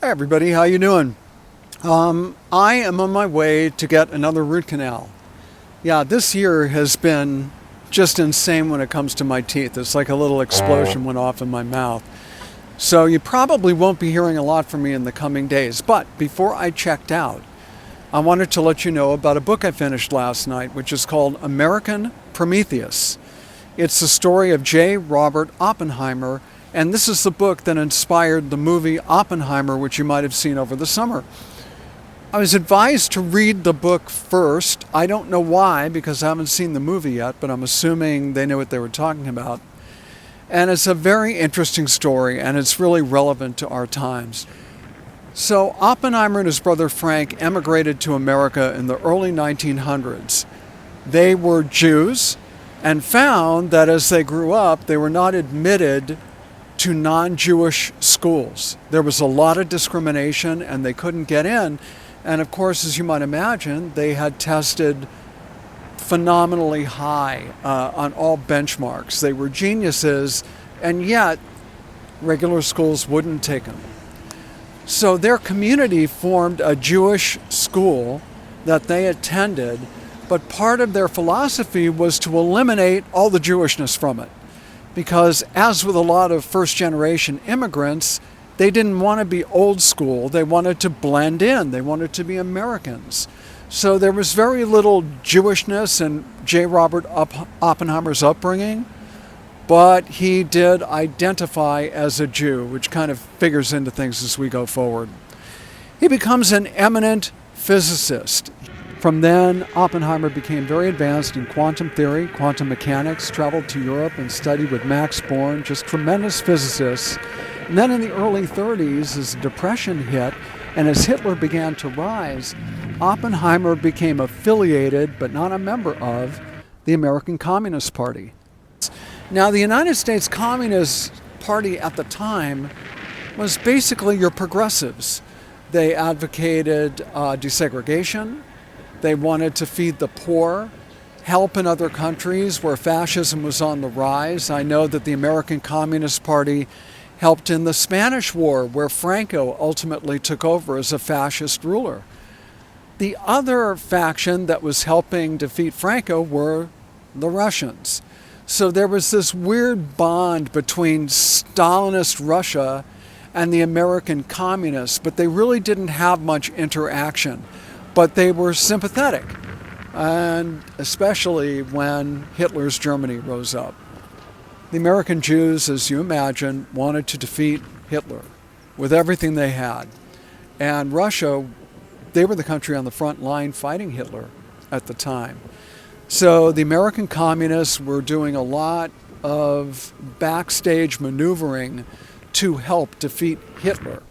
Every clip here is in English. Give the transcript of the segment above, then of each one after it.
Hi everybody, how you doing? I am on my way to get another root canal. Yeah, this year has been just insane when it comes to my teeth. It's like a little explosion went off in my mouth. So you probably won't be hearing a lot from me in the coming days. But before I checked out, I wanted to let you know about a book I finished last night, which is called American Prometheus. It's the story of J. Robert Oppenheimer, and this is the book that inspired the movie Oppenheimer, which you might have seen over the summer. I was advised to read the book first. I don't know why, because I haven't seen the movie yet, but I'm assuming they knew what they were talking about. And it's a very interesting story, and it's really relevant to our times. So Oppenheimer and his brother Frank emigrated to America in the early 1900s. They were Jews and found that as they grew up, they were not admitted to non-Jewish schools. There was a lot of discrimination and they couldn't get in. And of course, as you might imagine, they had tested phenomenally high on all benchmarks. They were geniuses, and yet regular schools wouldn't take them. So their community formed a Jewish school that they attended, but part of their philosophy was to eliminate all the Jewishness from it. Because as with a lot of first-generation immigrants, they didn't want to be old school. They wanted to blend in. They wanted to be Americans. So there was very little Jewishness in J. Robert Oppenheimer's upbringing, but he did identify as a Jew, which kind of figures into things as we go forward. He becomes an eminent physicist. From then, Oppenheimer became very advanced in quantum theory, quantum mechanics, traveled to Europe and studied with Max Born, just tremendous physicists. And then in the early 30s, as the Depression hit and as Hitler began to rise, Oppenheimer became affiliated, but not a member of, the American Communist Party. Now, the United States Communist Party at the time was basically your progressives. They advocated desegregation. They wanted to feed the poor, help in other countries where fascism was on the rise. I know that the American Communist Party helped in the Spanish War, where Franco ultimately took over as a fascist ruler. The other faction that was helping defeat Franco were the Russians. So there was this weird bond between Stalinist Russia and the American communists, but they really didn't have much interaction. But they were sympathetic, and especially when Hitler's Germany rose up. The American Jews, as you imagine, wanted to defeat Hitler with everything they had. And Russia, they were the country on the front line fighting Hitler at the time. So the American communists were doing a lot of backstage maneuvering to help defeat Hitler.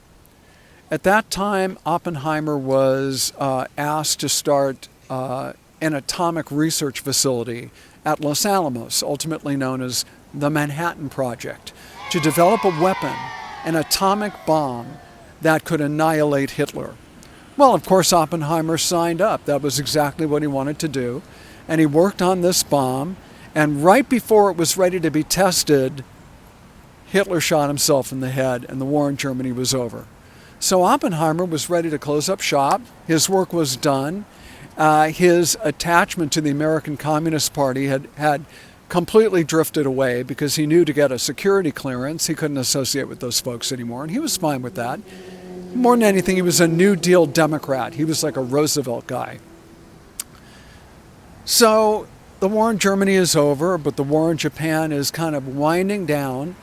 At that time, Oppenheimer was asked to start an atomic research facility at Los Alamos, ultimately known as the Manhattan Project, to develop a weapon, an atomic bomb that could annihilate Hitler. Well, of course, Oppenheimer signed up. That was exactly what he wanted to do. And he worked on this bomb, and right before it was ready to be tested, Hitler shot himself in the head, and the war in Germany was over. So Oppenheimer was ready to close up shop. His work was done. His attachment to the American Communist Party had completely drifted away because he knew to get a security clearance, he couldn't associate with those folks anymore, and he was fine with that. More than anything, he was a New Deal Democrat. He was like a Roosevelt guy. So the war in Germany is over, but the war in Japan is kind of winding down.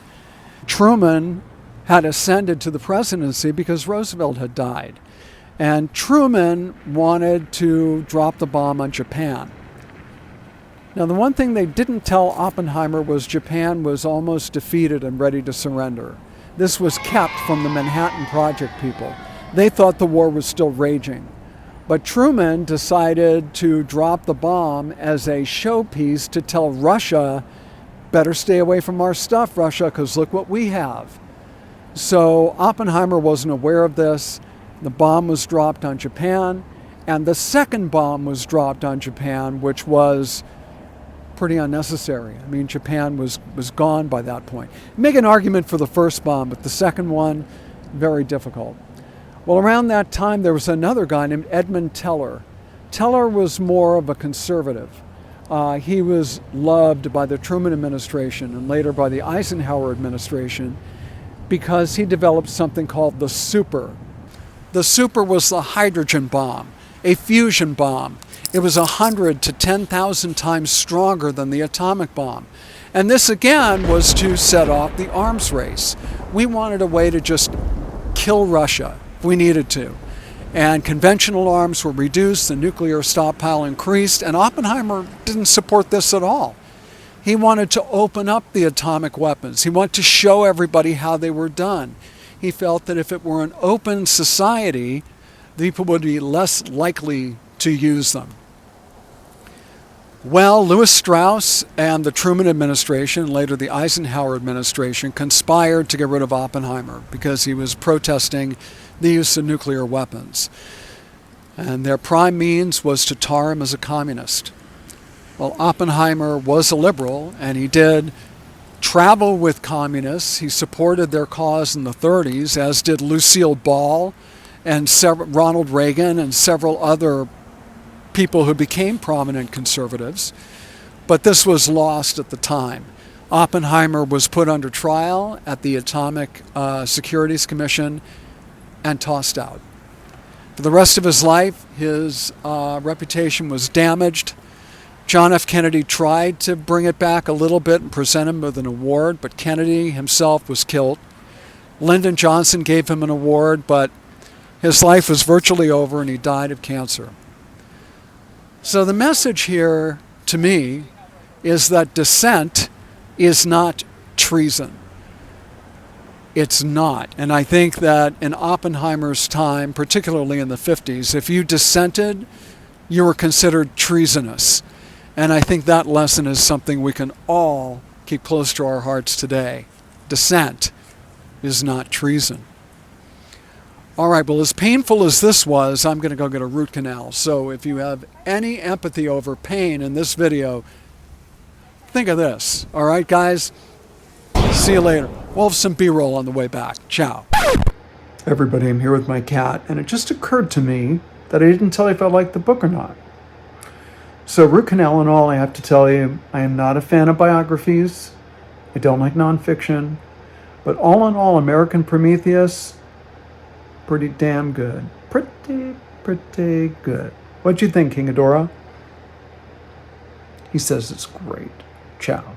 Truman had ascended to the presidency because Roosevelt had died. And Truman wanted to drop the bomb on Japan. Now, the one thing they didn't tell Oppenheimer was Japan was almost defeated and ready to surrender. This was kept from the Manhattan Project people. They thought the war was still raging. But Truman decided to drop the bomb as a showpiece to tell Russia, better stay away from our stuff, Russia, because look what we have. So Oppenheimer wasn't aware of this. The bomb was dropped on Japan, and the second bomb was dropped on Japan, which was pretty unnecessary. I mean, Japan was gone by that point. Make an argument for the first bomb, but the second one, very difficult. Well, around that time, there was another guy named Edmund Teller. Teller was more of a conservative. He was loved by the Truman administration and later by the Eisenhower administration because he developed something called the super. The super was the hydrogen bomb, a fusion bomb. It was 100 to 10,000 times stronger than the atomic bomb. And this again was to set off the arms race. We wanted a way to just kill Russia if we needed to. And conventional arms were reduced, the nuclear stockpile increased, and Oppenheimer didn't support this at all. He wanted to open up the atomic weapons. He wanted to show everybody how they were done. He felt that if it were an open society, people would be less likely to use them. Well, Lewis Strauss and the Truman administration, later the Eisenhower administration, conspired to get rid of Oppenheimer because he was protesting the use of nuclear weapons. And their prime means was to tar him as a communist. Well, Oppenheimer was a liberal, and he did travel with communists. He supported their cause in the 30s, as did Lucille Ball and Ronald Reagan and several other people who became prominent conservatives. But this was lost at the time. Oppenheimer was put under trial at the Atomic Securities Commission and tossed out. For the rest of his life, his reputation was damaged. John F. Kennedy tried to bring it back a little bit and present him with an award, but Kennedy himself was killed. Lyndon Johnson gave him an award, but his life was virtually over and he died of cancer. So the message here, to me, is that dissent is not treason. It's not. And I think that in Oppenheimer's time, particularly in the 50s, if you dissented, you were considered treasonous. And I think that lesson is something we can all keep close to our hearts today. Dissent is not treason. All right, well, as painful as this was, I'm going to go get a root canal. So if you have any empathy over pain in this video, think of this. All right, guys? See you later. We'll have some B-roll on the way back. Ciao. Everybody, I'm here with my cat, and it just occurred to me that I didn't tell you if I liked the book or not. So root canal and all, I have to tell you, I am not a fan of biographies. I don't like nonfiction. But all in all, American Prometheus, pretty damn good. Pretty good. What'd you think, King Ghidorah? He says it's great. Ciao.